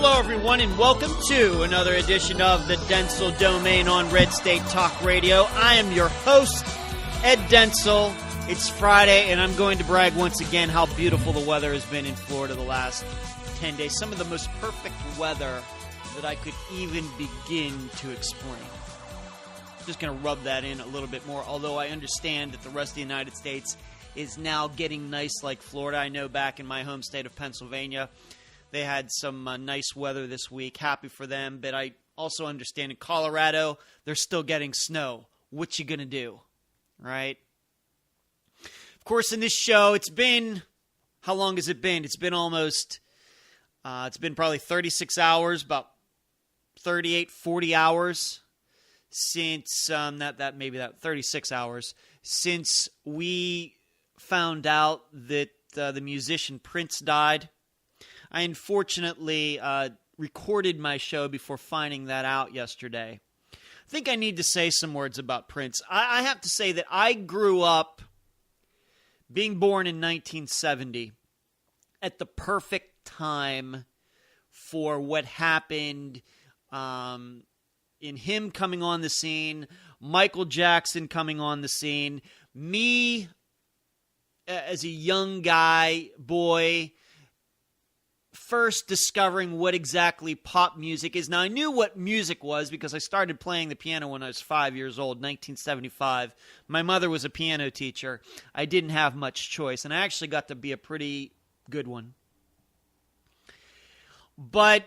Hello, everyone, and welcome to another edition of the Dentzel Domain on Red State Talk Radio. I am your host, Ed Dentzel. It's Friday, and I'm going to brag once again how beautiful the weather has been in Florida the last 10 days. Some of the most perfect weather that I could even begin to explain. I'm just going to rub that in a little bit more, although I understand that the rest of the United States is now getting nice like Florida. I know back in my home state of Pennsylvania, they had some nice weather this week. Happy for them. But I also understand in Colorado, they're still getting snow. What you going to do? Right? Of course, in this show, it's been, how long has it been? It's been almost, it's been probably 36 hours, about 38, 40 hours since, maybe 36 hours, since we found out that the musician Prince died. I unfortunately recorded my show before finding that out yesterday. I think I need to say some words about Prince. I have to say that I grew up being born in 1970 at the perfect time for what happened in him coming on the scene, Michael Jackson coming on the scene, me as a young boy, first discovering what exactly pop music is. Now, I knew what music was because I started playing the piano when I was 5 years old, 1975. My mother was a piano teacher. I didn't have much choice, and I actually got to be a pretty good one. But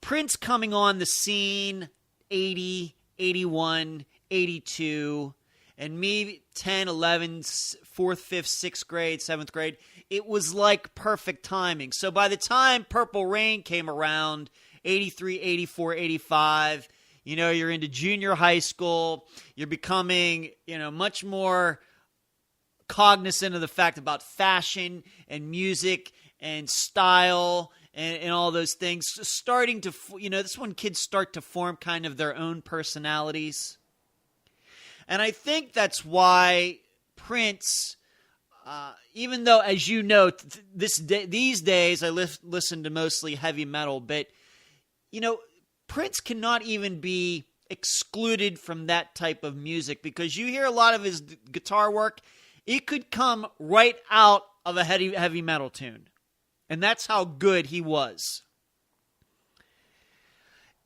Prince coming on the scene, 80, 81, 82, and me 10, 11, 4th, 5th, 6th grade, 7th grade, it was like perfect timing. So by the time Purple Rain came around, 83, 84, 85, you're into junior high school, you're becoming, much more cognizant of the fact about fashion and music and style and all those things. Starting to, this is when kids start to form kind of their own personalities. And I think that's why Prince, even though, as you know, these days I listen to mostly heavy metal, but, Prince cannot even be excluded from that type of music because you hear a lot of his guitar work, it could come right out of a heavy metal tune. And that's how good he was.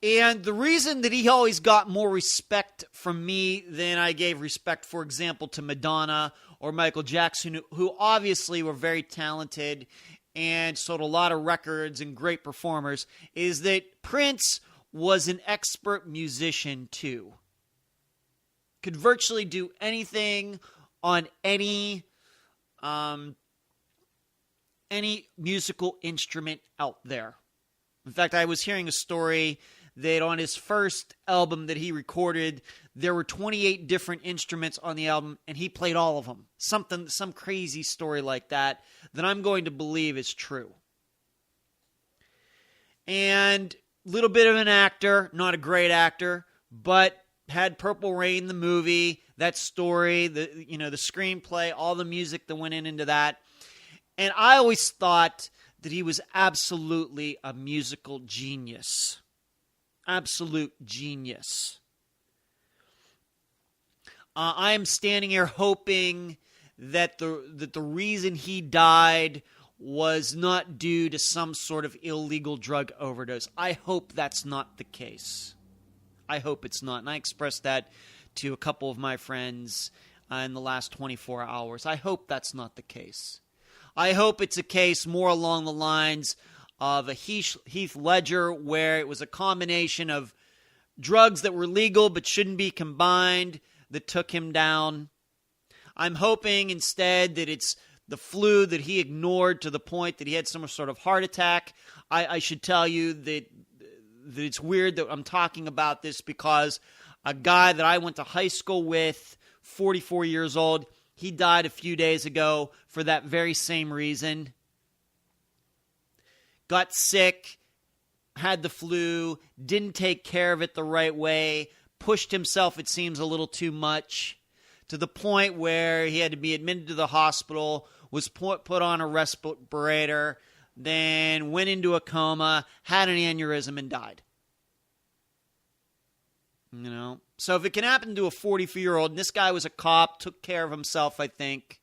And the reason that he always got more respect from me than I gave respect, for example, to Madonna or Michael Jackson, who obviously were very talented and sold a lot of records and great performers, is that Prince was an expert musician too. Could virtually do anything on any musical instrument out there. In fact, I was hearing a story that on his first album that he recorded, there were 28 different instruments on the album, and he played all of them. Some crazy story like that I'm going to believe is true. And a little bit of an actor, not a great actor, but had Purple Rain, the movie, that story, the screenplay, all the music that went into that. And I always thought that he was absolutely a musical genius. Absolute genius. I am standing here hoping that the reason he died was not due to some sort of illegal drug overdose. I hope that's not the case. I hope it's not. And I expressed that to a couple of my friends in the last 24 hours. I hope that's not the case. I hope it's a case more along the lines of a Heath Ledger, where it was a combination of drugs that were legal but shouldn't be combined that took him down. I'm hoping instead that it's the flu that he ignored to the point that he had some sort of heart attack. I should tell you that it's weird that I'm talking about this because a guy that I went to high school with, 44 years old, he died a few days ago for that very same reason. Got sick, had the flu, didn't take care of it the right way, pushed himself, it seems, a little too much, to the point where he had to be admitted to the hospital, was put on a respirator. then went into a coma, had an aneurysm, and died. You know? So if it can happen to a 44-year-old, and this guy was a cop, took care of himself, I think,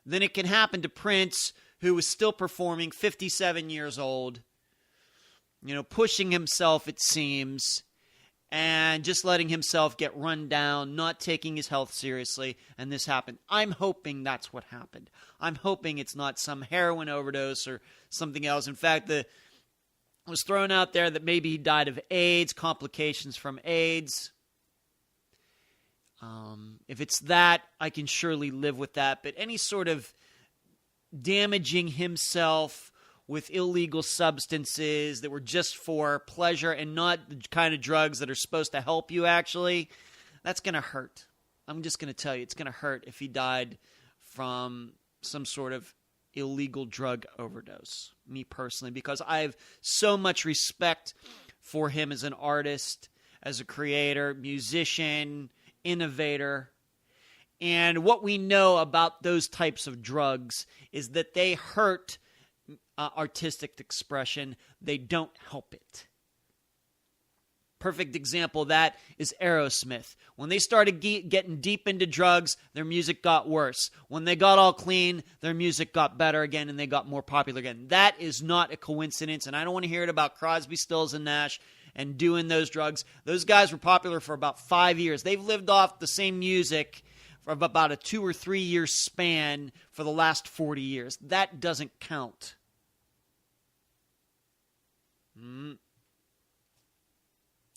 then it can happen to Prince, who was still performing, 57 years old, you know, pushing himself, it seems, and just letting himself get run down, not taking his health seriously, and this happened. I'm hoping that's what happened. I'm hoping it's not some heroin overdose or something else. In fact, it was thrown out there that maybe he died of AIDS, complications from AIDS. If it's that, I can surely live with that. But any sort of damaging himself with illegal substances that were just for pleasure and not the kind of drugs that are supposed to help you, actually, that's going to hurt. I'm just going to tell you, it's going to hurt if he died from some sort of illegal drug overdose, me personally, because I have so much respect for him as an artist, as a creator, musician, innovator. And what we know about those types of drugs is that they hurt artistic expression. They don't help it. Perfect example of that is Aerosmith. When they started getting deep into drugs, their music got worse. When they got all clean, their music got better again and they got more popular again. That is not a coincidence, and I don't want to hear it about Crosby, Stills, and Nash and doing those drugs. Those guys were popular for about 5 years. They've lived off the same music for about a 2 or 3 year span for the last 40 years. That doesn't count.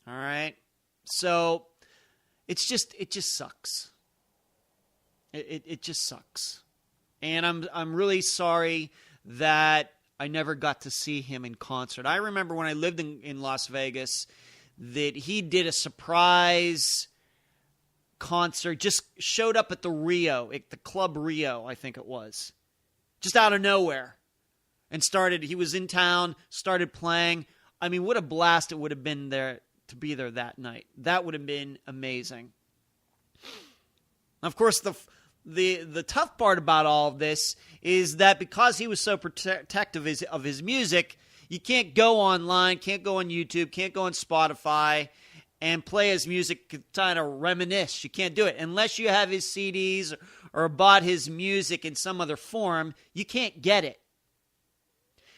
All right. So it just sucks. It just sucks. And I'm really sorry that I never got to see him in concert. I remember when I lived in Las Vegas that he did a surprise concert, just showed up at the Rio, at the Club Rio, I think it was, just out of nowhere, and he was in town, started playing. I mean, what a blast it would have been there to be there that night. That would have been amazing. Of course, the tough part about all of this is that because he was so protective of his music, you can't go online, can't go on YouTube, can't go on Spotify and play his music, kind of reminisce. You can't do it. Unless you have his CDs or bought his music in some other form, you can't get it.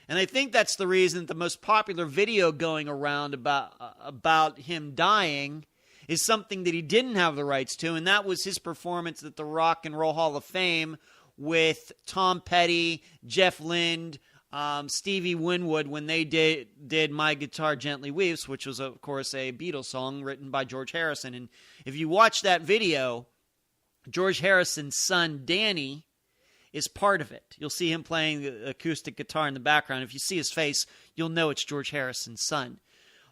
And I think that's the reason the most popular video going around about him dying is something that he didn't have the rights to, and that was his performance at the Rock and Roll Hall of Fame with Tom Petty, Jeff Lynne, Stevie Winwood when they did My Guitar Gently Weeps, which was, of course, a Beatles song written by George Harrison. And if you watch that video, George Harrison's son, Danny, is part of it. You'll see him playing the acoustic guitar in the background. If you see his face, you'll know it's George Harrison's son.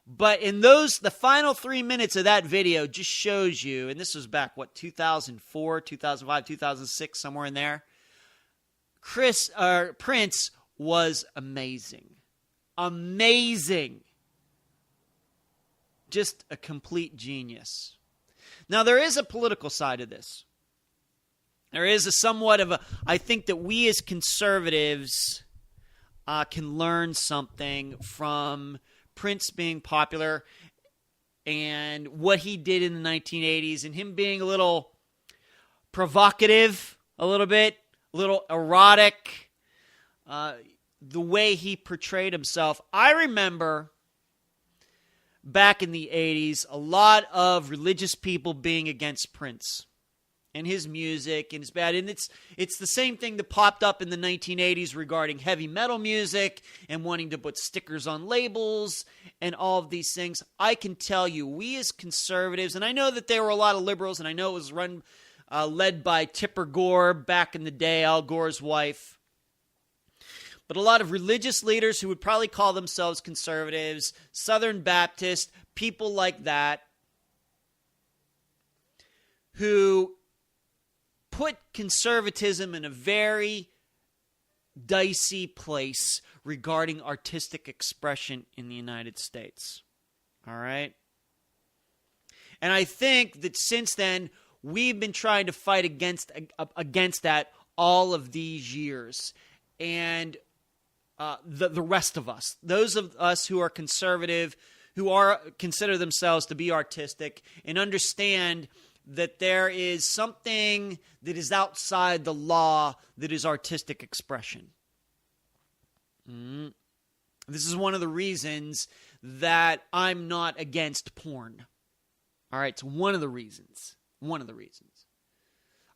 But in the final 3 minutes of that video just shows you, and this was back, 2004, 2005, 2006, somewhere in there, Prince was amazing. Amazing. Just a complete genius. Now, there is a political side of this. There is I think that we as conservatives can learn something from Prince being popular and what he did in the 1980s and him being a little provocative, a little erotic, the way he portrayed himself. I remember back in the 80s a lot of religious people being against Prince and his music and his bad. And it's the same thing that popped up in the 1980s regarding heavy metal music and wanting to put stickers on labels and all of these things. I can tell you, we as conservatives, and I know that there were a lot of liberals, and I know it was led by Tipper Gore back in the day, Al Gore's wife. But a lot of religious leaders who would probably call themselves conservatives, Southern Baptist, people like that, who put conservatism in a very dicey place regarding artistic expression in the United States. All right? And I think that since then, we've been trying to fight against that all of these years. And the rest of us, those of us who are conservative, who consider themselves to be artistic, and understand that there is something that is outside the law that is artistic expression. This is one of the reasons that I'm not against porn. All right, it's one of the reasons. One of the reasons.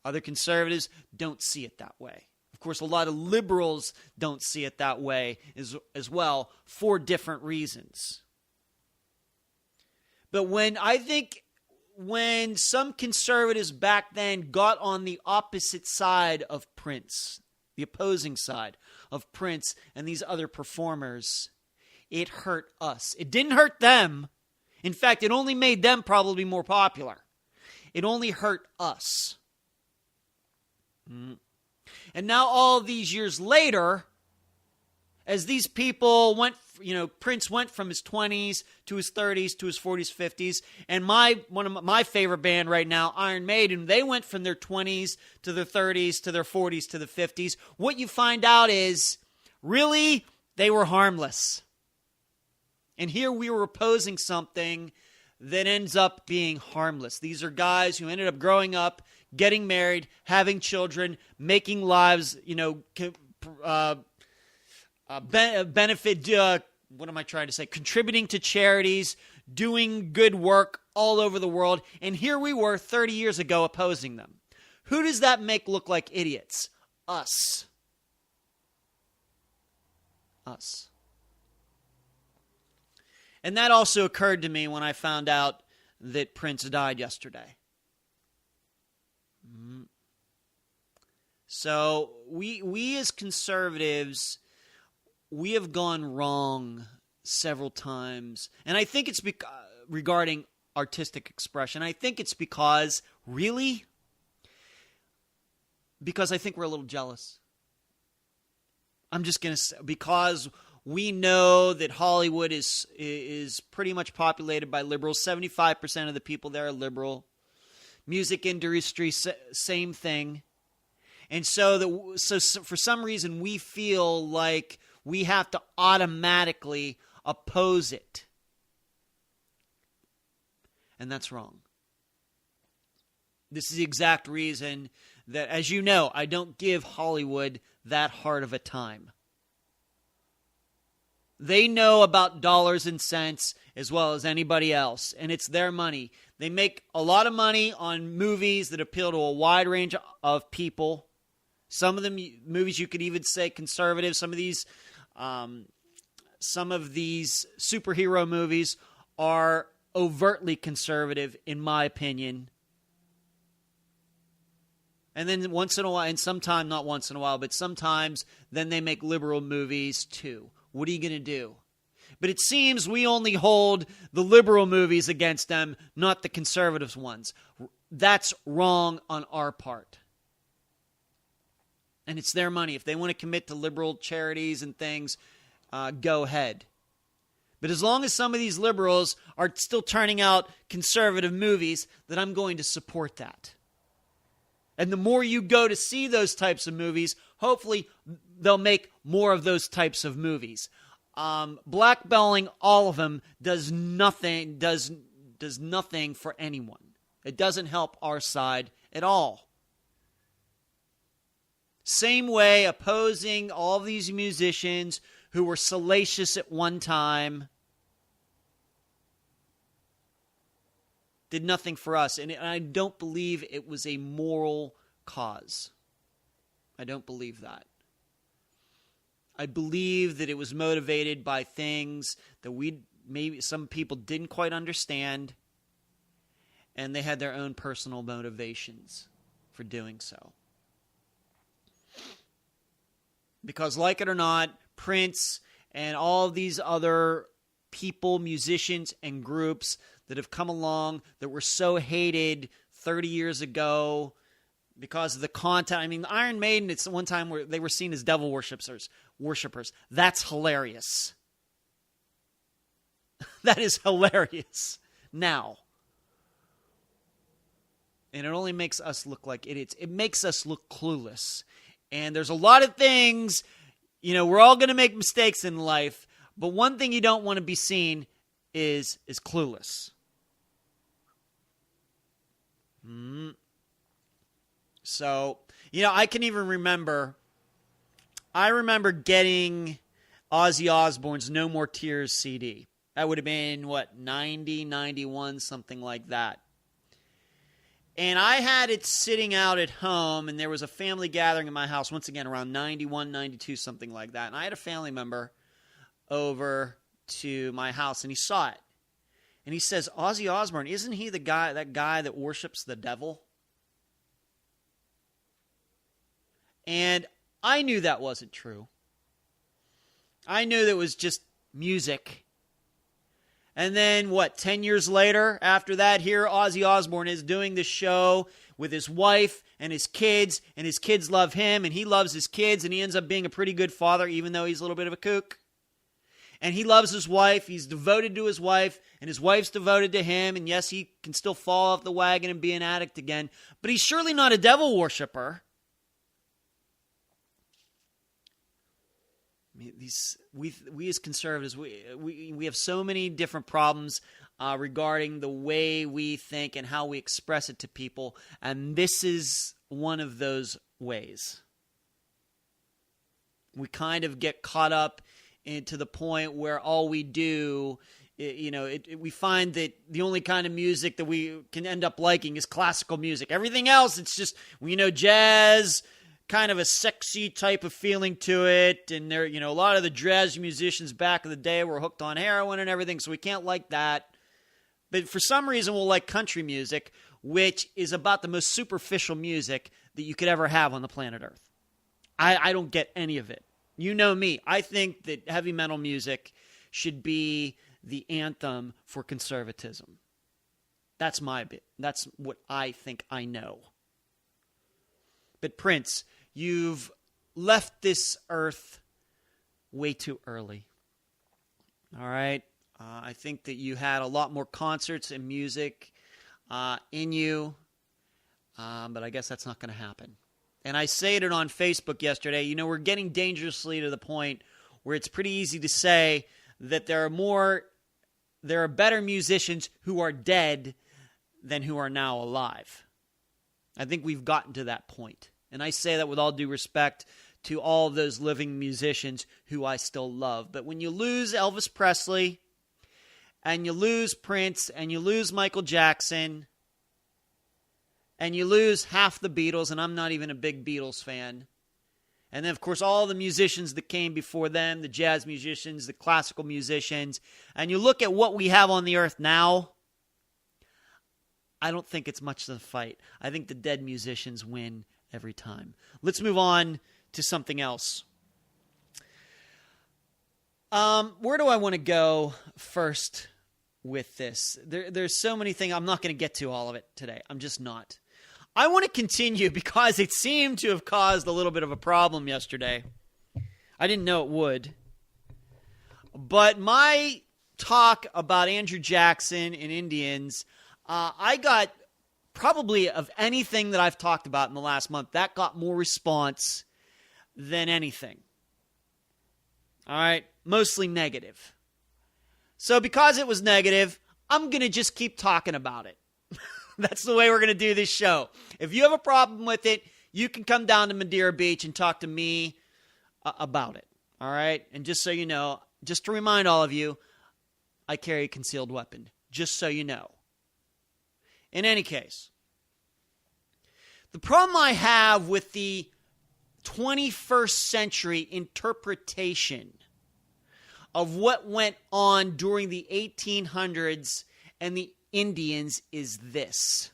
Other conservatives don't see it that way. Of course, a lot of liberals don't see it that way as well for different reasons. But when some conservatives back then got on the opposite side of Prince, the opposing side of Prince and these other performers, it hurt us. It didn't hurt them. In fact, it only made them probably more popular. It only hurt us. And now all these years later, as these people went, Prince went from his 20s to his 30s to his 40s, 50s, and one of my favorite band right now, Iron Maiden, they went from their 20s to their 30s to their 40s to the 50s. What you find out is, really, they were harmless. And here we were opposing something that ends up being harmless. These are guys who ended up growing up, getting married, having children, making lives, contributing to charities, doing good work all over the world. And here we were 30 years ago opposing them. Who does that make look like idiots? Us. Us. And that also occurred to me when I found out that Prince died yesterday. So we as conservatives, we have gone wrong several times. And I think it's regarding artistic expression. I think it's because I think we're a little jealous. I'm just going to say, because we know that Hollywood is pretty much populated by liberals. 75% of the people there are liberal. Music industry, same thing. And so for some reason, we feel like we have to automatically oppose it. And that's wrong. This is the exact reason that, as you know, I don't give Hollywood that hard of a time. They know about dollars and cents as well as anybody else, and it's their money. They make a lot of money on movies that appeal to a wide range of people. Some of the movies you could even say conservative. Some of these superhero movies are overtly conservative, in my opinion. And then once in a while, and sometimes not once in a while, but sometimes then they make liberal movies too. What are you going to do? But it seems we only hold the liberal movies against them, not the conservative ones. That's wrong on our part. And it's their money. If they want to commit to liberal charities and things, go ahead. But as long as some of these liberals are still turning out conservative movies, then I'm going to support that. And the more you go to see those types of movies, hopefully they'll make more of those types of movies. Blackballing all of them does nothing for anyone. It doesn't help our side at all. Same way, opposing all of these musicians who were salacious at one time did nothing for us. And I don't believe it was a moral cause. I don't believe that. I believe that it was motivated by things that maybe some people didn't quite understand, and they had their own personal motivations for doing so. Because like it or not, Prince and all of these other people, musicians, and groups that have come along that were so hated 30 years ago because of the content. I mean, Iron Maiden, it's one time where they were seen as devil worshippers. That's hilarious. That is hilarious now. And it only makes us look like idiots. It makes us look clueless. And there's a lot of things we're all going to make mistakes in life, but one thing you don't want to be seen is clueless. So, I can even remember, getting Ozzy Osbourne's No More Tears CD. That would have been, 90, 91, something like that. And I had it sitting out at home, and there was a family gathering in my house, once again, around 91, 92, something like that. And I had a family member over to my house, and he saw it. And he says, Ozzy Osbourne, isn't he that guy that worships the devil? And I knew that wasn't true. I knew that it was just music. And then, 10 years later, after that, here Ozzy Osbourne is doing this show with his wife and his kids love him, and he loves his kids, and he ends up being a pretty good father, even though he's a little bit of a kook. And he loves his wife, he's devoted to his wife, and his wife's devoted to him, and yes, he can still fall off the wagon and be an addict again, but he's surely not a devil worshiper. We as conservatives, we have so many different problems regarding the way we think and how we express it to people, and this is one of those ways. We kind of get caught up into the point where all we do, we find that the only kind of music that we can end up liking is classical music. Everything else, it's just, jazz, kind of a sexy type of feeling to it, and there, a lot of the jazz musicians back in the day were hooked on heroin and everything, so we can't like that. But for some reason, we'll like country music, which is about the most superficial music that you could ever have on the planet Earth. I don't get any of it. You know me. I think that heavy metal music should be the anthem for conservatism. That's my bit. That's what I think I know. But Prince, you've left this earth way too early. All right? I think that you had a lot more concerts and music in you, but I guess that's not going to happen. And I said it on Facebook yesterday. We're getting dangerously to the point where it's pretty easy to say that there are better musicians who are dead than who are now alive. I think we've gotten to that point. And I say that with all due respect to all of those living musicians who I still love. But when you lose Elvis Presley, and you lose Prince, and you lose Michael Jackson, and you lose half the Beatles, and I'm not even a big Beatles fan, and then, of course, all the musicians that came before them, the jazz musicians, the classical musicians, and you look at what we have on the earth now, I don't think it's much of a fight. I think the dead musicians win every time. Let's move on to something else. Where do I want to go first with this? There's so many things. I'm not going to get to all of it today. I'm just not. I want to continue because it seemed to have caused a little bit of a problem yesterday. I didn't know it would. But my talk about Andrew Jackson and Indians, I got probably of anything that I've talked about in the last month, that got more response than anything. All right? Mostly negative. So because it was negative, I'm going to just keep talking about it. That's the way we're going to do this show. If you have a problem with it, you can come down to Madeira Beach and talk to me about it. All right? And just so you know, just to remind all of you, I carry a concealed weapon. Just so you know. In any case, the problem I have with the 21st century interpretation of what went on during the 1800s and the Indians is this.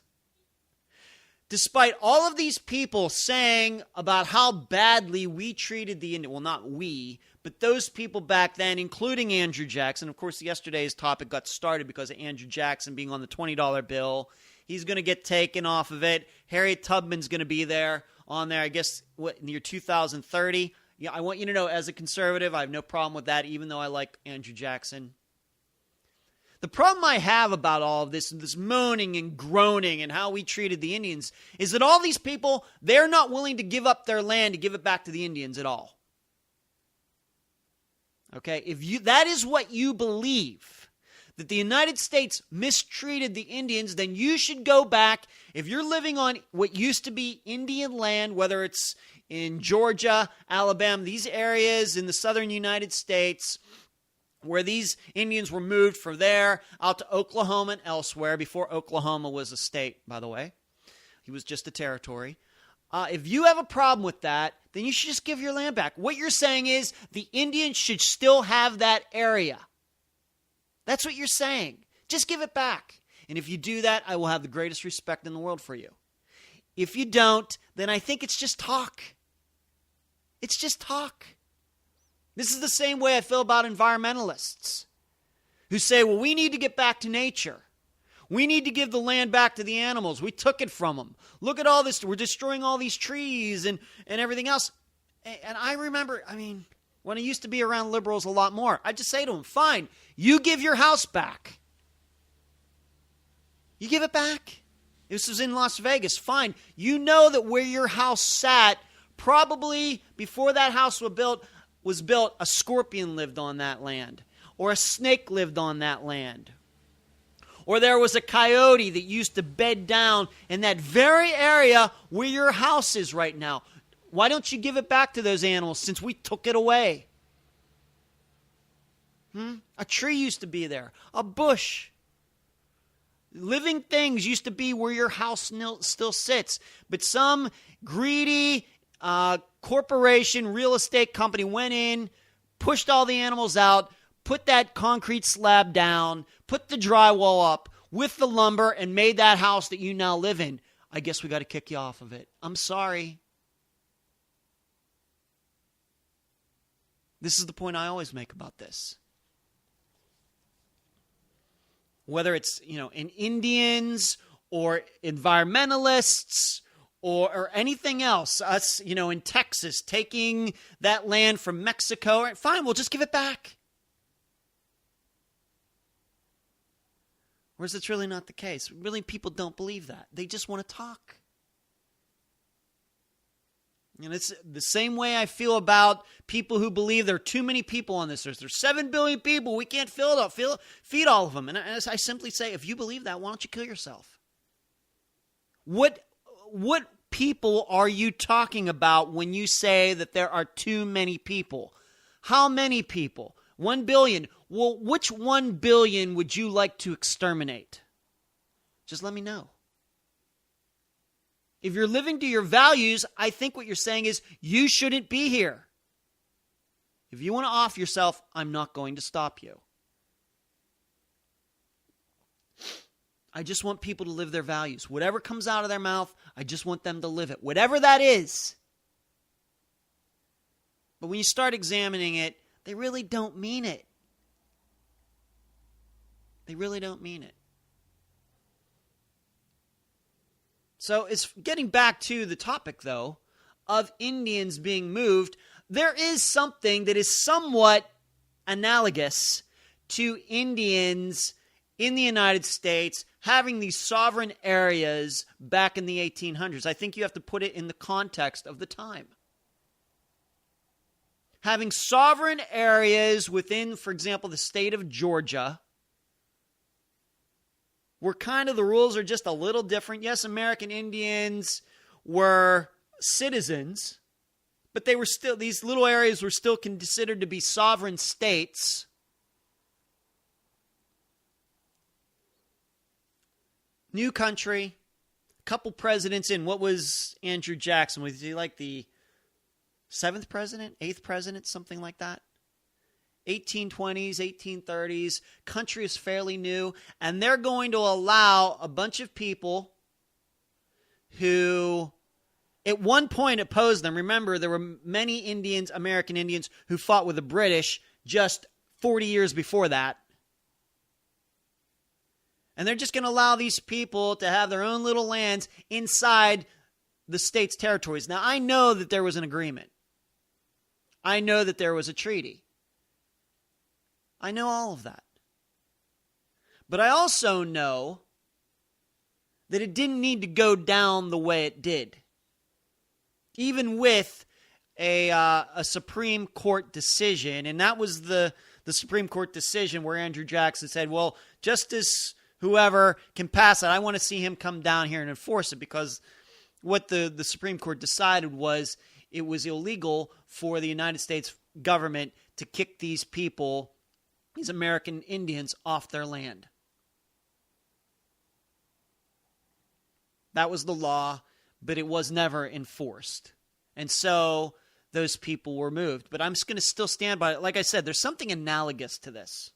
Despite all of these people saying about how badly we treated the Indians, well, not we, but those people back then, including Andrew Jackson. Of course, yesterday's topic got started because of Andrew Jackson being on the $20 bill. He's going to get taken off of it. Harriet Tubman's going to be there, on there, I guess, in the year 2030. Yeah, I want you to know, as a conservative, I have no problem with that, even though I like Andrew Jackson. The problem I have about all of this, this moaning and groaning and how we treated the Indians, is that all these people, they're not willing to give up their land to give it back to the Indians at all. Okay? If that is what you believe, that the United States mistreated the Indians, then you should go back. If you're living on what used to be Indian land, whether it's in Georgia, Alabama, these areas in the southern United States, where these Indians were moved from there out to Oklahoma and elsewhere, before Oklahoma was a state, by the way. He was just a territory. If you have a problem with that, then you should just give your land back. What you're saying is the Indians should still have that area. That's what you're saying. Just give it back. And if you do that, I will have the greatest respect in the world for you. If you don't, then I think it's just talk. It's just talk. This is the same way I feel about environmentalists who say, well, we need to get back to nature. We need to give the land back to the animals. We took it from them. Look at all this. We're destroying all these trees and everything else. And I remember, when I used to be around liberals a lot more, I'd just say to them, fine, you give your house back. You give it back. This was in Las Vegas. Fine. You know that where your house sat, probably before that house was built, a scorpion lived on that land, or a snake lived on that land, or there was a coyote that used to bed down in that very area where your house is right now. Why don't you give it back to those animals since we took it away? A tree used to be there, a bush. Living things used to be where your house still sits, but some greedy corporation, real estate company went in, pushed all the animals out, put that concrete slab down, put the drywall up with the lumber, and made that house that you now live in. I guess we got to kick you off of it. I'm sorry. This is the point I always make about this. Whether it's, in Indians or environmentalists or anything else, us, in Texas, taking that land from Mexico, fine, we'll just give it back. Whereas it's really not the case. Really, people don't believe that. They just want to talk. And it's the same way I feel about people who believe there are too many people on this earth. There's 7 billion people. We can't feed all of them. And as I simply say, if you believe that, why don't you kill yourself? What people are you talking about when you say that there are too many people? How many people? 1 billion. Well, which 1 billion would you like to exterminate? Just let me know. If you're living to your values, I think what you're saying is you shouldn't be here. If you want to off yourself, I'm not going to stop you. I just want people to live their values. Whatever comes out of their mouth, I just want them to live it. Whatever that is. But when you start examining it, they really don't mean it. They really don't mean it. So it's getting back to the topic, though, of Indians being moved. There is something that is somewhat analogous to Indians in the United States having these sovereign areas back in the 1800s. I think you have to put it in the context of the time. Having sovereign areas within, for example, the state of Georgia, where kind of the rules are just a little different. Yes, American Indians were citizens, but they were still, these little areas were still considered to be sovereign states. New country, a couple presidents in. What was Andrew Jackson? Was he like the 7th president, 8th president, something like that? 1820s, 1830s, country is fairly new, and they're going to allow a bunch of people who at one point opposed them. Remember, there were many Indians, American Indians, who fought with the British just 40 years before that. And they're just going to allow these people to have their own little lands inside the state's territories. Now, I know that there was an agreement. I know that there was a treaty. I know all of that. But I also know that it didn't need to go down the way it did. Even with a Supreme Court decision, and that was the Supreme Court decision where Andrew Jackson said, well, Justice whoever can pass it, I want to see him come down here and enforce it, because what the Supreme Court decided was it was illegal for the United States government to kick these people, these American Indians, off their land. That was the law, but it was never enforced. And so those people were moved. But I'm just going to still stand by it. Like I said, there's something analogous to this.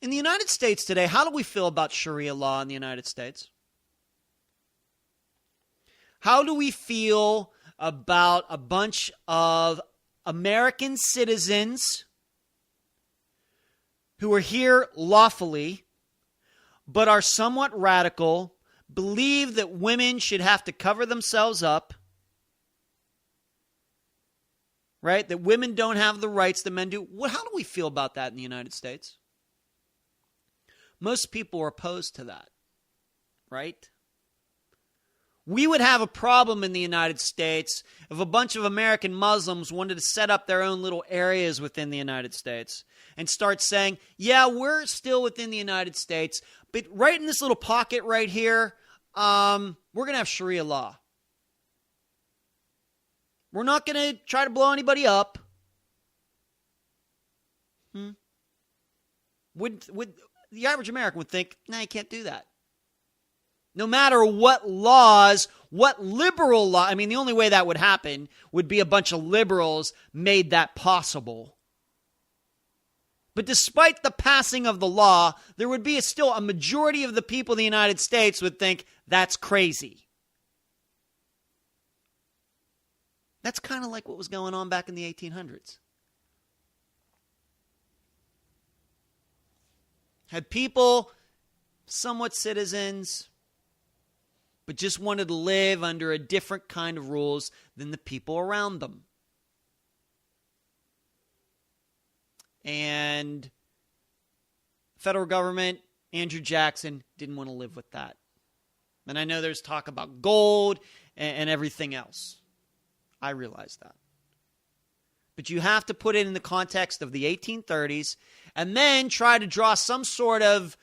In the United States today, how do we feel about Sharia law in the United States? How do we feel about a bunch of American citizens who are here lawfully, but are somewhat radical, believe that women should have to cover themselves up, right? That women don't have the rights that men do. How do we feel about that in the United States? Most people are opposed to that, right? We would have a problem in the United States if a bunch of American Muslims wanted to set up their own little areas within the United States and start saying, yeah, we're still within the United States, but right in this little pocket right here, we're going to have Sharia law. We're not going to try to blow anybody up. Would the average American would think, no, you can't do that. No matter what laws, what liberal law, I mean, the only way that would happen would be a bunch of liberals made that possible. But despite the passing of the law, there would be still a majority of the people in the United States would think that's crazy. That's kind of like what was going on back in the 1800s. Had people, somewhat citizens, but just wanted to live under a different kind of rules than the people around them. And federal government, Andrew Jackson, didn't want to live with that. And I know there's talk about gold and everything else. I realize that. But you have to put it in the context of the 1830s and then try to draw some sort of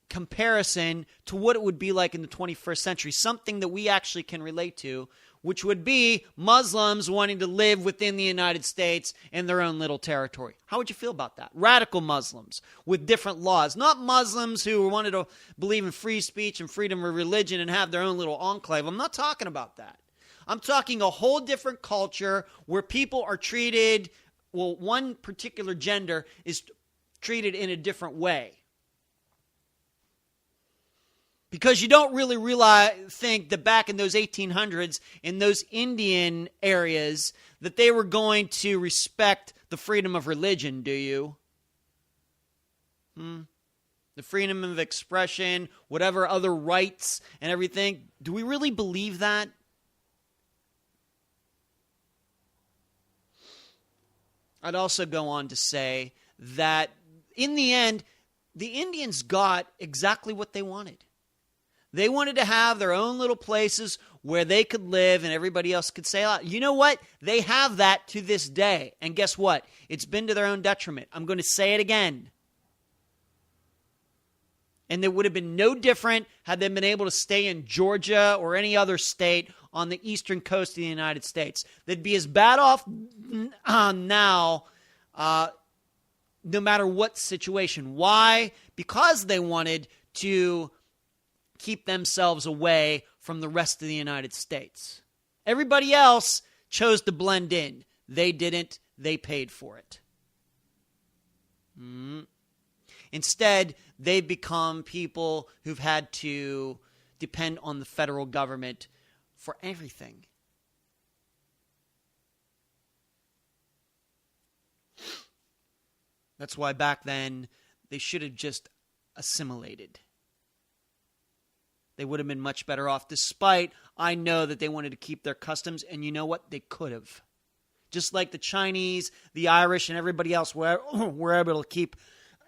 comparison to what it would be like in the 21st century, something that we actually can relate to, which would be Muslims wanting to live within the United States in their own little territory. How would you feel about that? Radical Muslims with different laws, not Muslims who wanted to believe in free speech and freedom of religion and have their own little enclave. I'm not talking about that. I'm talking a whole different culture where people are treated, well, one particular gender is treated in a different way. Because you don't really think that back in those 1800s, in those Indian areas, that they were going to respect the freedom of religion, do you? The freedom of expression, whatever other rights and everything. Do we really believe that? I'd also go on to say that in the end, the Indians got exactly what they wanted. They wanted to have their own little places where they could live and everybody else could say, you know what? They have that to this day. And guess what? It's been to their own detriment. I'm going to say it again. And it would have been no different had they been able to stay in Georgia or any other state on the eastern coast of the United States. They'd be as bad off now, no matter what situation. Why? Because they wanted to keep themselves away from the rest of the United States. Everybody else chose to blend in. They didn't. They paid for it. Instead, they've become people who've had to depend on the federal government for everything. That's why back then they should have just assimilated. They would have been much better off, despite I know that they wanted to keep their customs, and you know what? They could have. Just like the Chinese, the Irish, and everybody else were able to keep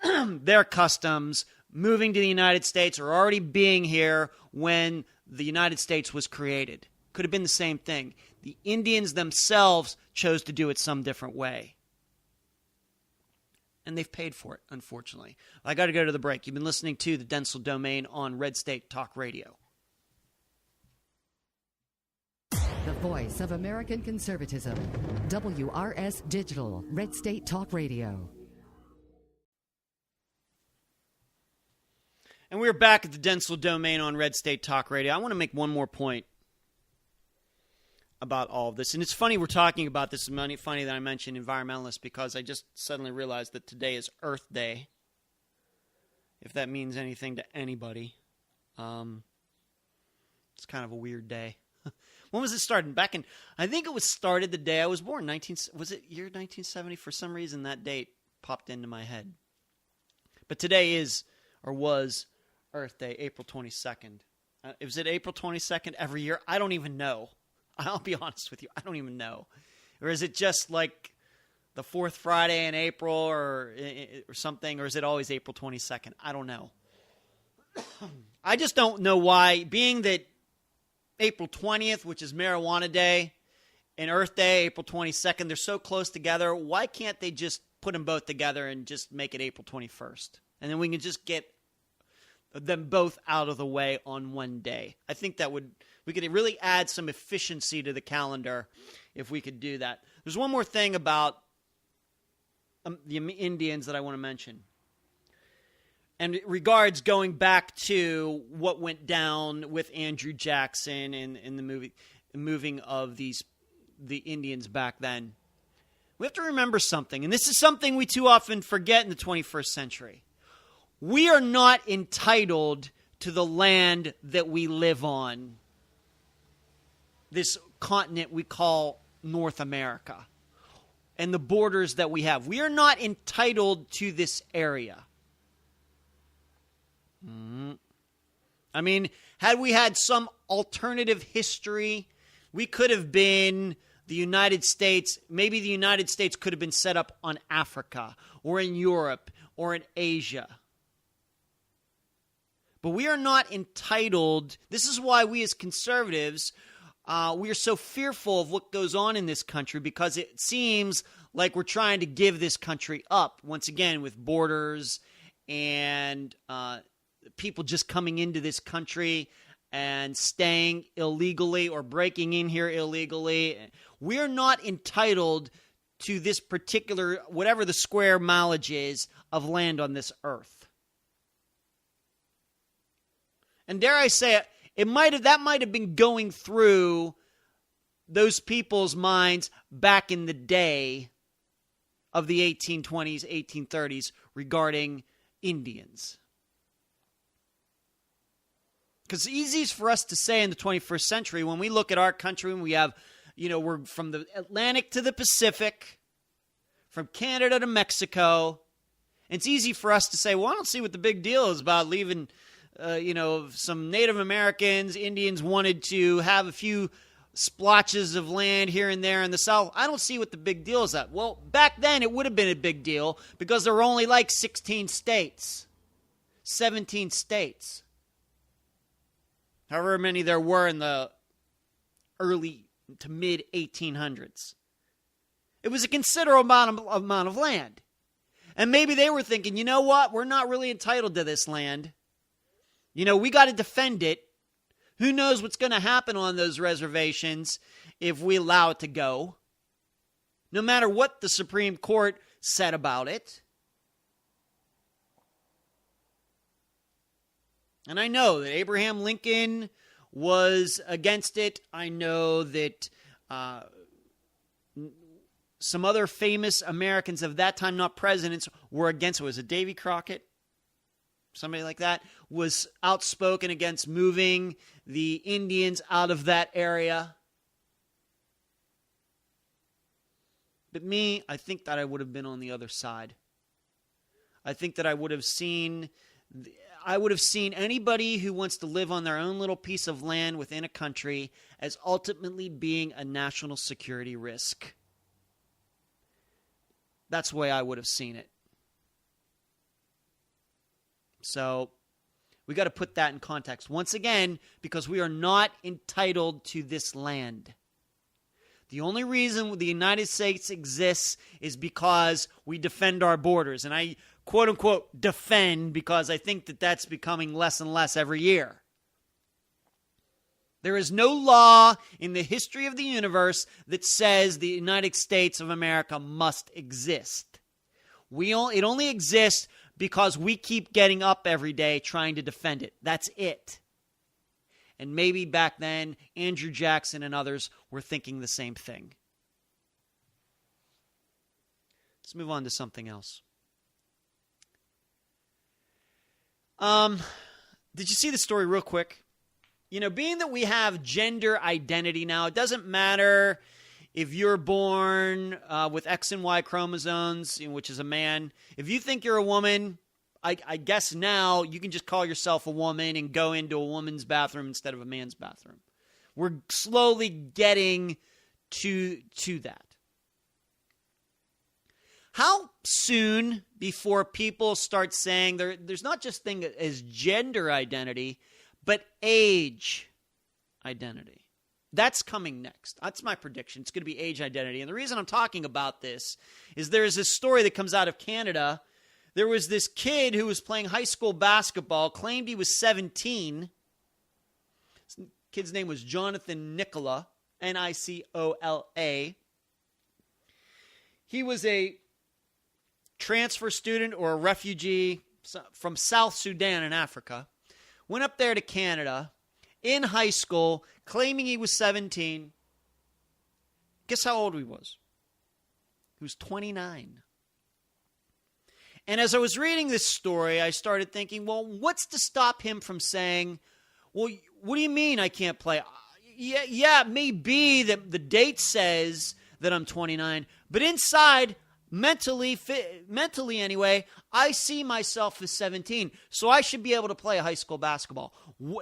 their customs moving to the United States or already being here when the United States was created. Could have been the same thing. The Indians themselves chose to do it some different way. And they've paid for it, unfortunately. I got to go to the break. You've been listening to the Dentzel Domain on Red State Talk Radio. The voice of American conservatism. WRS Digital, Red State Talk Radio. And we're back at the Dentzel Domain on Red State Talk Radio. I want to make one more point about all of this. And it's funny we're talking about this. It's funny that I mentioned environmentalists because I just suddenly realized that today is Earth Day. If that means anything to anybody. It's kind of a weird day. When was it started? I think it was started the day I was born. Was it year 1970? For some reason that date popped into my head. But today was Earth Day, April 22nd. Was it April 22nd every year? I don't even know. I'll be honest with you. I don't even know. Or is it just like the fourth Friday in April or something? Or is it always April 22nd? I don't know. I just don't know why. Being that April 20th, which is Marijuana Day, and Earth Day, April 22nd, they're so close together. Why can't they just put them both together and just make it April 21st? And then we can just get them both out of the way on one day. I think we could really add some efficiency to the calendar if we could do that. There's one more thing about the Indians that I want to mention. And it regards going back to what went down with Andrew Jackson and the moving of the Indians back then. We have to remember something, and this is something we too often forget in the 21st century. We are not entitled to the land that we live on, this continent we call North America, and the borders that we have. We are not entitled to this area. I mean, had we had some alternative history, we could have been the United States. Maybe the United States could have been set up on Africa or in Europe or in Asia. But we are not entitled. This is why we as conservatives, we are so fearful of what goes on in this country, because it seems like we're trying to give this country up, once again, with borders and people just coming into this country and staying illegally or breaking in here illegally. We're not entitled to this particular, whatever the square mileage is, of land on this earth. And dare I say it, that might have been going through those people's minds back in the day of the 1820s, 1830s regarding Indians. Because it's easy for us to say in the 21st century, when we look at our country, and we have, we're from the Atlantic to the Pacific, from Canada to Mexico, and it's easy for us to say, well, I don't see what the big deal is about leaving, some Native Americans, Indians wanted to have a few splotches of land here and there in the South. I don't see what the big deal is at. Well, back then it would have been a big deal because there were only like 16 states, 17 states. However many there were in the early to mid 1800s. It was a considerable amount of land. And maybe they were thinking, you know what? We're not really entitled to this land. We got to defend it. Who knows what's going to happen on those reservations if we allow it to go? No matter what the Supreme Court said about it. And I know that Abraham Lincoln was against it. I know that some other famous Americans of that time, not presidents, were against it. Was it Davy Crockett? Somebody like that was outspoken against moving the Indians out of that area. But me, I think that I would have been on the other side. I think that I would have seen anybody who wants to live on their own little piece of land within a country as ultimately being a national security risk. That's the way I would have seen it. So we got to put that in context. Once again, because we are not entitled to this land. The only reason the United States exists is because we defend our borders. And I, quote unquote, defend because I think that that's becoming less and less every year. There is no law in the history of the universe that says the United States of America must exist. It only exists because we keep getting up every day trying to defend it. That's it. And maybe back then, Andrew Jackson and others were thinking the same thing. Let's move on to something else. Did you see the story real quick? You know, being that we have gender identity now, it doesn't matter if you're born with X and Y chromosomes, which is a man. If you think you're a woman, I guess now you can just call yourself a woman and go into a woman's bathroom instead of a man's bathroom. We're slowly getting to that. How soon before people start saying there's not just thing as gender identity, but age identity? That's coming next. That's my prediction. It's going to be age identity. And the reason I'm talking about this is there is this story that comes out of Canada. There was this kid who was playing high school basketball, claimed he was 17. This kid's name was Jonathan Nicola, Nicola. He was a transfer student or a refugee from South Sudan in Africa. Went up there to Canada in high school, claiming he was 17. Guess how old he was? He was 29. And as I was reading this story, I started thinking, well, what's to stop him from saying, well, what do you mean I can't play? Yeah, it may be that the date says that I'm 29, but inside, mentally anyway, I see myself as 17, so I should be able to play high school basketball.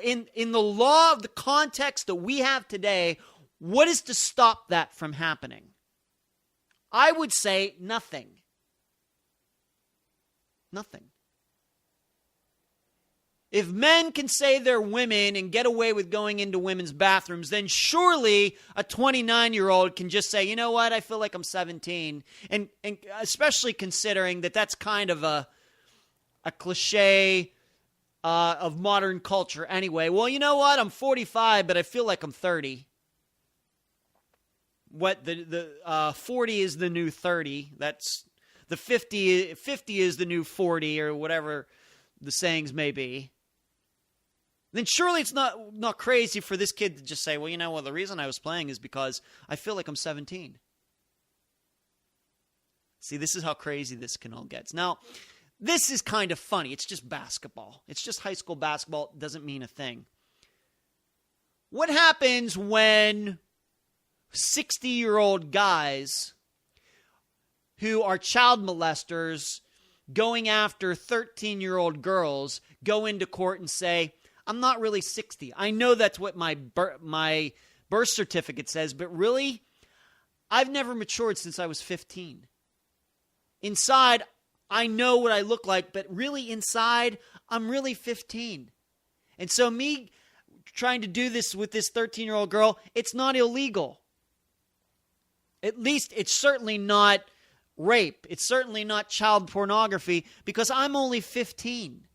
In the law of the context that we have today, what is to stop that from happening? I would say nothing. Nothing. If men can say they're women and get away with going into women's bathrooms, then surely a 29-year-old can just say, you know what, I feel like I'm 17. And especially considering that that's kind of a cliche of modern culture anyway. Well, you know what, I'm 45, but I feel like I'm 30. What, the 40 is the new 30. That's the 50 is the new 40 or whatever the sayings may be. Then surely it's not crazy for this kid to just say, well, you know what, the reason I was playing is because I feel like I'm 17. See, this is how crazy this can all get. Now, this is kind of funny. It's just basketball. It's just high school basketball. It doesn't mean a thing. What happens when 60-year-old guys who are child molesters going after 13-year-old girls go into court and say, I'm not really 60. I know that's what my birth certificate says, but really, I've never matured since I was 15. Inside, I know what I look like, but really inside, I'm really 15. And so me trying to do this with this 13-year-old girl, it's not illegal. At least it's certainly not rape. It's certainly not child pornography because I'm only 15.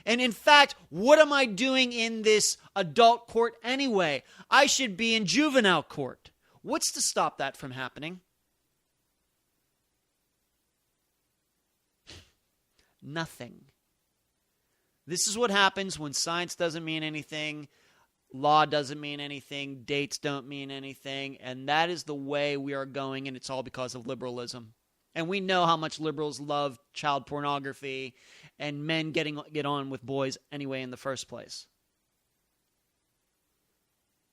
And in fact, what am I doing in this adult court anyway? I should be in juvenile court. What's to stop that from happening? Nothing. This is what happens when science doesn't mean anything, law doesn't mean anything, dates don't mean anything, and that is the way we are going, and it's all because of liberalism. And we know how much liberals love child pornography and men get on with boys anyway in the first place.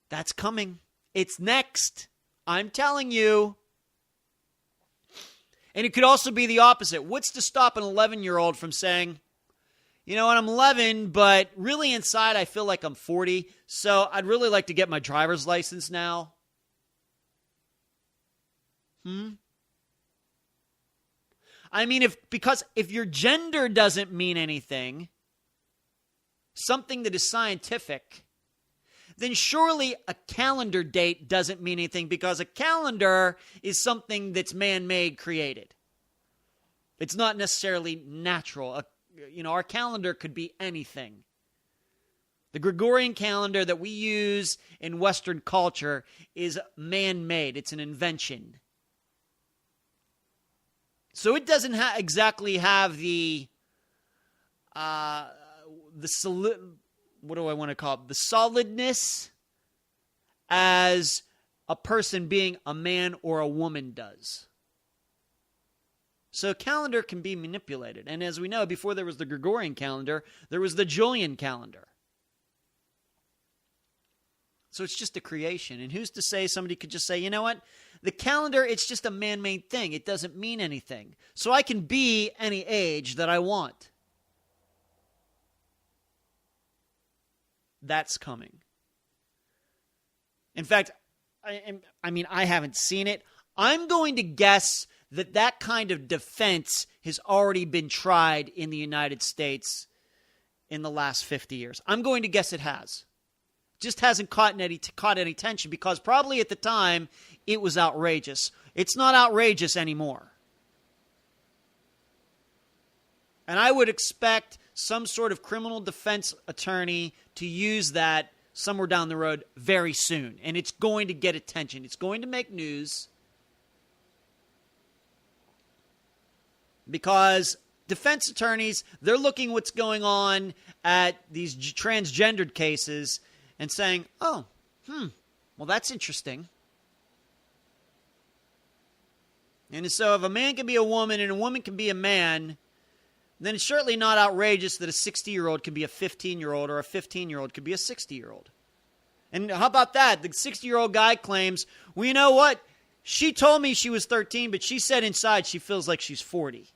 That's coming. It's next. I'm telling you. And it could also be the opposite. What's to stop an 11-year-old from saying, you know what, I'm 11, but really inside I feel like I'm 40, so I'd really like to get my driver's license now. I mean, if your gender doesn't mean anything, something that is scientific, then surely a calendar date doesn't mean anything, because a calendar is something that's man-made, created. It's not necessarily natural. Our calendar could be anything. The Gregorian calendar that we use in Western culture is man-made. It's an invention. So it doesn't exactly have the what do I want to call it? The solidness as a person being a man or a woman does. So calendar can be manipulated. And as we know, before there was the Gregorian calendar, there was the Julian calendar. So it's just a creation. And who's to say somebody could just say, you know what? The calendar, it's just a man-made thing. It doesn't mean anything. So I can be any age that I want. That's coming. In fact, I haven't seen it. I'm going to guess that kind of defense has already been tried in the United States in the last 50 years. I'm going to guess it has. Just hasn't caught any attention, because probably at the time it was outrageous. It's not outrageous anymore. And I would expect some sort of criminal defense attorney to use that somewhere down the road very soon. And it's going to get attention. It's going to make news. Because defense attorneys, they're looking what's going on at these transgendered cases and saying, well, that's interesting. And so if a man can be a woman and a woman can be a man, then it's certainly not outrageous that a 60-year-old can be a 15-year-old or a 15-year-old could be a 60-year-old. And how about that? The 60-year-old guy claims, well, you know what? She told me she was 13, but she said inside she feels like she's 40.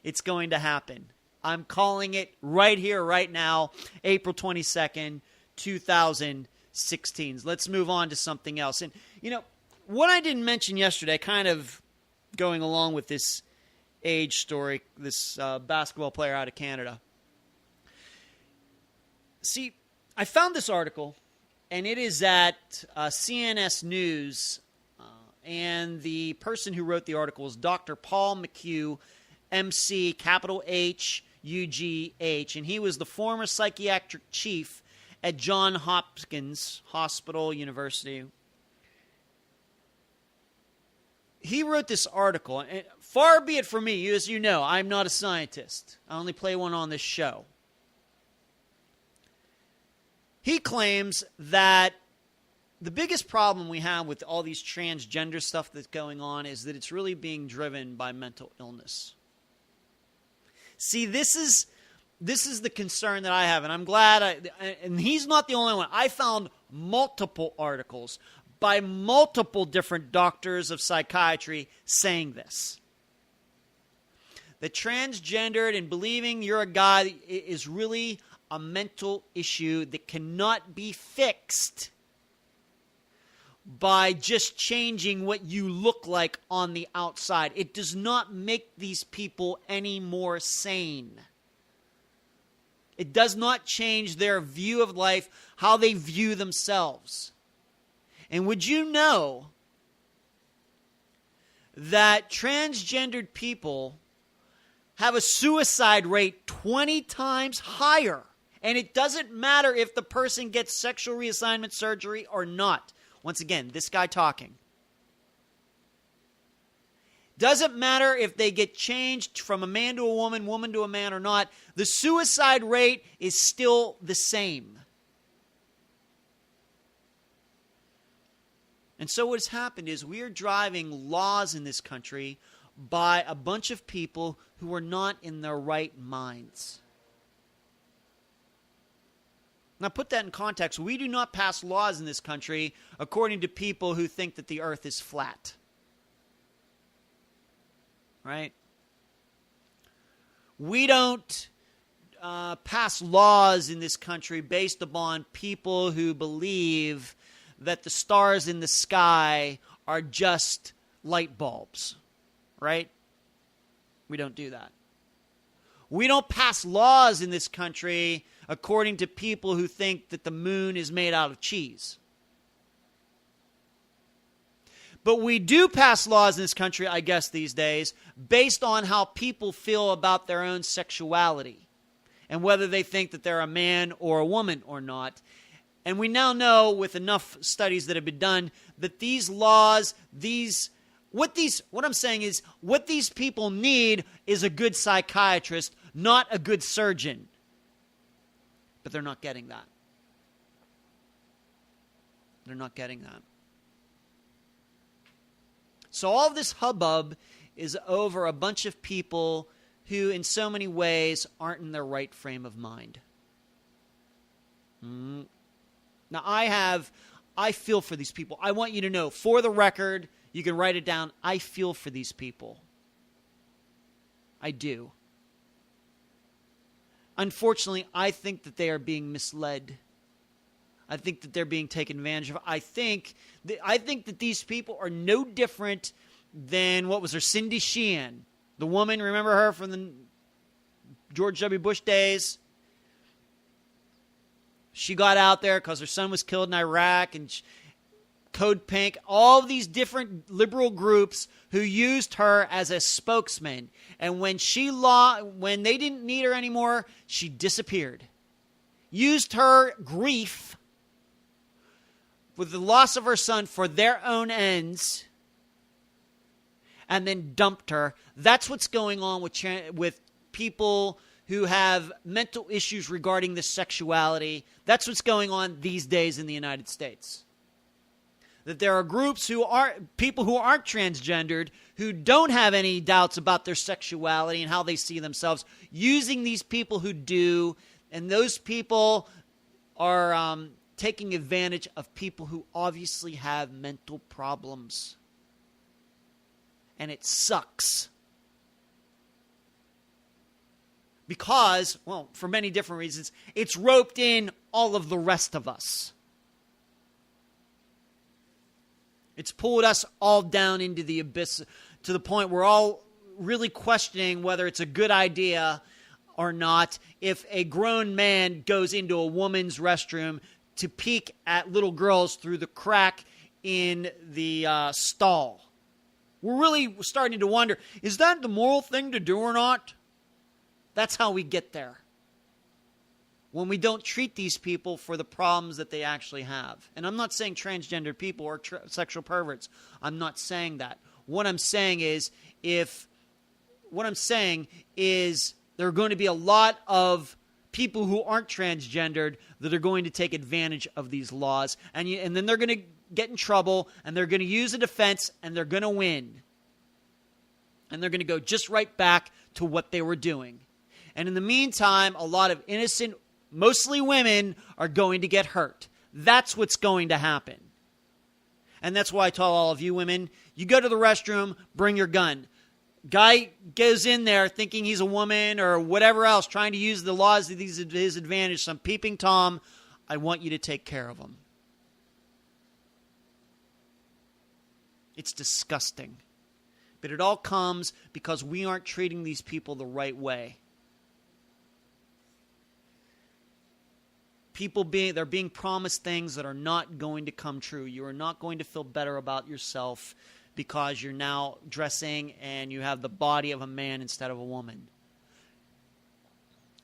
It's going to happen. I'm calling it right here, right now, April 22nd, 2016. Let's move on to something else. And, what I didn't mention yesterday, kind of going along with this age story, this basketball player out of Canada. See, I found this article, and it is at CNS News, and the person who wrote the article is Dr. Paul McHugh, MC, capital H-U-G-H, and he was the former psychiatric chief at Johns Hopkins Hospital University. He wrote this article, and far be it from me, as you know, I'm not a scientist. I only play one on this show. He claims that the biggest problem we have with all these transgender stuff that's going on is that it's really being driven by mental illness. See, this is the concern that I have, and I'm glad, and he's not the only one. I found multiple articles by multiple different doctors of psychiatry saying this. The transgendered and believing you're a guy is really a mental issue that cannot be fixed by just changing what you look like on the outside. It does not make these people any more sane. It does not change their view of life, how they view themselves. And would you know that transgendered people have a suicide rate 20 times higher? And it doesn't matter if the person gets sexual reassignment surgery or not. Once again, this guy talking. Doesn't matter if they get changed from a man to a woman, woman to a man or not. The suicide rate is still the same. And so what has happened is we are driving laws in this country by a bunch of people who are not in their right minds. Now put that in context. We do not pass laws in this country according to people who think that the earth is flat. Right? We don't pass laws in this country based upon people who believe that the stars in the sky are just light bulbs. Right? We don't do that. We don't pass laws in this country according to people who think that the moon is made out of cheese. But we do pass laws in this country, I guess, these days, based on how people feel about their own sexuality and whether they think that they're a man or a woman or not. And we now know, with enough studies that have been done, that these laws, what I'm saying is, what these people need is a good psychiatrist, not a good surgeon. But they're not getting that. They're not getting that. So all this hubbub is over a bunch of people who, in so many ways, aren't in their right frame of mind. Now, I feel for these people. I want you to know, for the record, you can write it down, I feel for these people. I do. Unfortunately, I think that they are being misled. I think that they're being taken advantage of. I think that these people are no different than, what was her, Cindy Sheehan. The woman, remember her from the George W. Bush days? She got out there because her son was killed in Iraq, and Code Pink, all of these different liberal groups who used her as a spokesman. And when they didn't need her anymore, she disappeared. Used her grief with the loss of her son for their own ends, and then dumped her. That's what's going on with people who have mental issues regarding this sexuality. That's what's going on these days in the United States. That there are groups people who aren't transgendered, who don't have any doubts about their sexuality and how they see themselves, using these people who do, and those people are taking advantage of people who obviously have mental problems. And it sucks. Because, well, for many different reasons, it's roped in all of the rest of us. It's pulled us all down into the abyss to the point where we're all really questioning whether it's a good idea or not if a grown man goes into a woman's restroom to peek at little girls through the crack in the stall. We're really starting to wonder, is that the moral thing to do or not? That's how we get there. When we don't treat these people for the problems that they actually have. And I'm not saying transgender people are sexual perverts. I'm not saying that. What I'm saying is there are going to be a lot of people who aren't transgendered that are going to take advantage of these laws. And then they're going to get in trouble, and they're going to use a defense, and they're going to win. And they're going to go just right back to what they were doing. And in the meantime, a lot of innocent, mostly women, are going to get hurt. That's what's going to happen. And that's why I tell all of you women, you go to the restroom, bring your gun. Guy goes in there thinking he's a woman or whatever else, trying to use the laws to his advantage, some peeping Tom. I want you to take care of him. It's disgusting. But it all comes because we aren't treating these people the right way. They're being promised things that are not going to come true. You are not going to feel better about yourself because you're now dressing and you have the body of a man instead of a woman.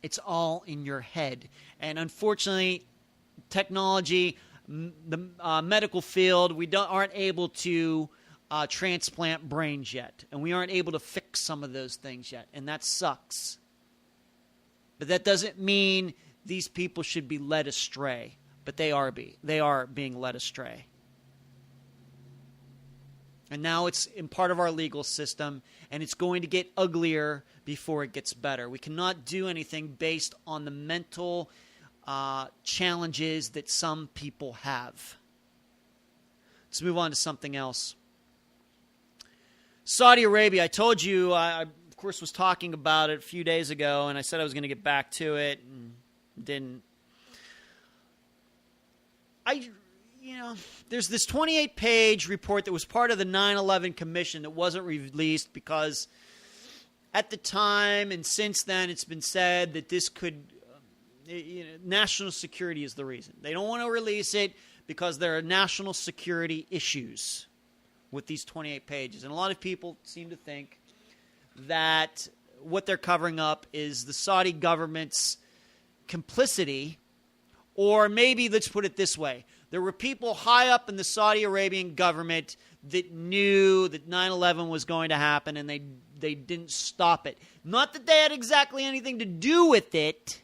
It's all in your head. And unfortunately, technology, the medical field, aren't able to transplant brains yet. And we aren't able to fix some of those things yet. And that sucks. But that doesn't mean these people should be led astray. But they are being led astray. And now it's in part of our legal system, and it's going to get uglier before it gets better. We cannot do anything based on the mental challenges that some people have. Let's move on to something else. Saudi Arabia, I told you, I of course was talking about it a few days ago, and I said I was going to get back to it, and didn't. There's this 28-page report that was part of the 9/11 commission that wasn't released because at the time and since then it's been said that this could, national security is the reason. They don't want to release it because there are national security issues with these 28 pages. And a lot of people seem to think that what they're covering up is the Saudi government's complicity, or maybe, let's put it this way, there were people high up in the Saudi Arabian government that knew that 9/11 was going to happen, and they didn't stop it. Not that they had exactly anything to do with it,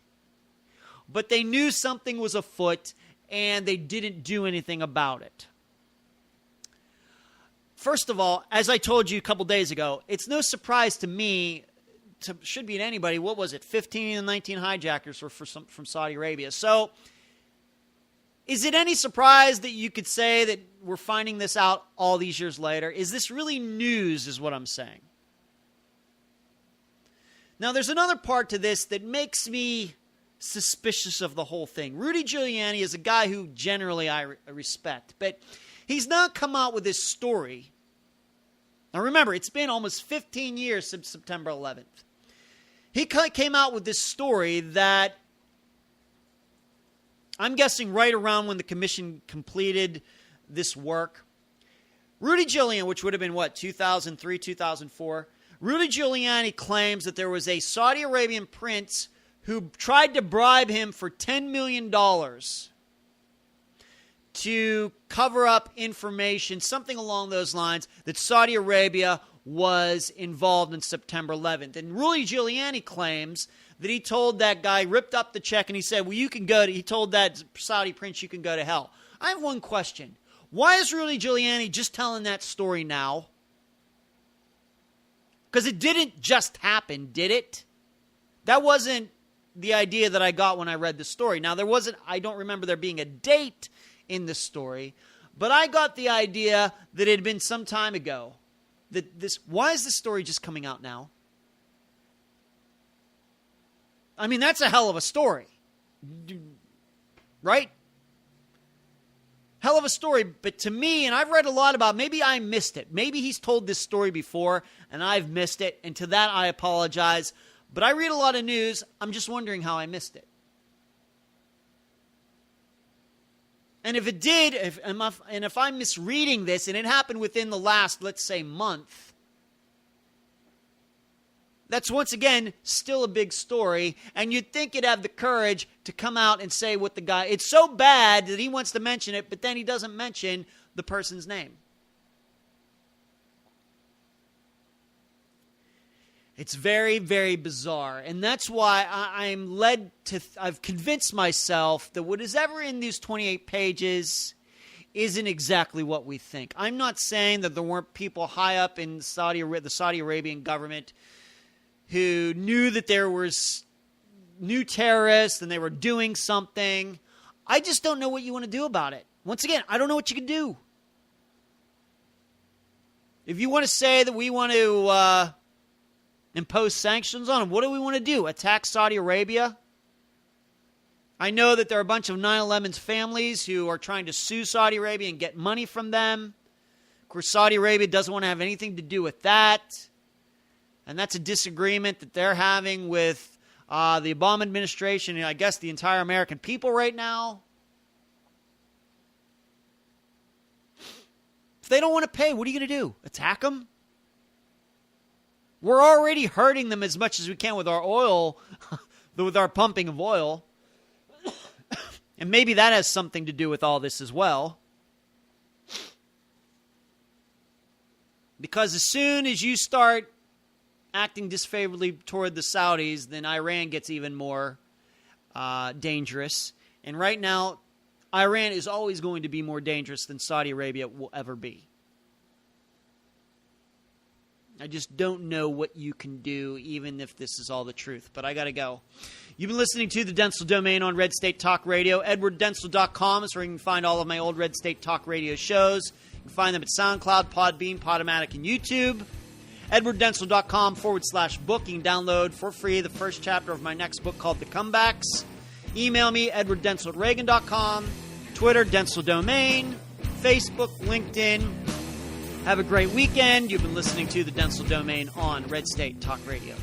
but they knew something was afoot, and they didn't do anything about it. First of all, as I told you a couple days ago, it's no surprise to me, should be to anybody, what was it, 15 and 19 hijackers were from Saudi Arabia. So, is it any surprise that you could say that we're finding this out all these years later? Is this really news, is what I'm saying? Now, there's another part to this that makes me suspicious of the whole thing. Rudy Giuliani is a guy who generally I respect, but he's now come out with this story. Now, remember, it's been almost 15 years since September 11th. He came out with this story that I'm guessing right around when the commission completed this work. Rudy Giuliani, which would have been, 2003, 2004. Rudy Giuliani claims that there was a Saudi Arabian prince who tried to bribe him for $10 million to cover up information, something along those lines, that Saudi Arabia was involved in September 11th. And Rudy Giuliani claims that he told that guy, ripped up the check, and he said, he told that Saudi prince, you can go to hell. I have one question. Why is Rudy Giuliani just telling that story now? Because it didn't just happen, did it? That wasn't the idea that I got when I read the story. Now, I don't remember there being a date in the story, but I got the idea that it had been some time ago. Why is this story just coming out now? I mean, that's a hell of a story. Right? Hell of a story, but to me, and I've read a lot about, maybe I missed it. Maybe he's told this story before, and I've missed it, and to that I apologize. But I read a lot of news. I'm just wondering how I missed it. And if it did, if I'm misreading this, and it happened within the last, let's say, month, that's once again still a big story, and you'd think you'd have the courage to come out and say what the guy, it's so bad that he wants to mention it, but then he doesn't mention the person's name. It's very, very bizarre, and that's why I'm led to, I've convinced myself that what is ever in these 28 pages isn't exactly what we think. I'm not saying that there weren't people high up in the Saudi Arabian government who knew that there was new terrorists and they were doing something. I just don't know what you want to do about it. Once again, I don't know what you can do. If you want to say that we want to impose sanctions on them, what do we want to do? Attack Saudi Arabia? I know that there are a bunch of 9/11's families who are trying to sue Saudi Arabia and get money from them. Of course, Saudi Arabia doesn't want to have anything to do with that. And that's a disagreement that they're having with the Obama administration and I guess the entire American people right now. If they don't want to pay, what are you going to do? Attack them? We're already hurting them as much as we can with our oil, with our pumping of oil. And maybe that has something to do with all this as well. Because as soon as you start acting disfavorably toward the Saudis, then Iran gets even more dangerous. And right now, Iran is always going to be more dangerous than Saudi Arabia will ever be. I just don't know what you can do, even if this is all the truth. But I got to go. You've been listening to the Dentzel Domain on Red State Talk Radio. EdwardDentzel.com is where you can find all of my old Red State Talk Radio shows. You can find them at SoundCloud, Podbean, Podomatic, and YouTube. EdwardDentzel.com/book. You can download for free the first chapter of my next book called The Comebacks. Email me, EdwardDentzel@Reagan.com. Twitter, Dentzel Domain. Facebook, LinkedIn. Have a great weekend. You've been listening to the Dentzel Domain on Red State Talk Radio.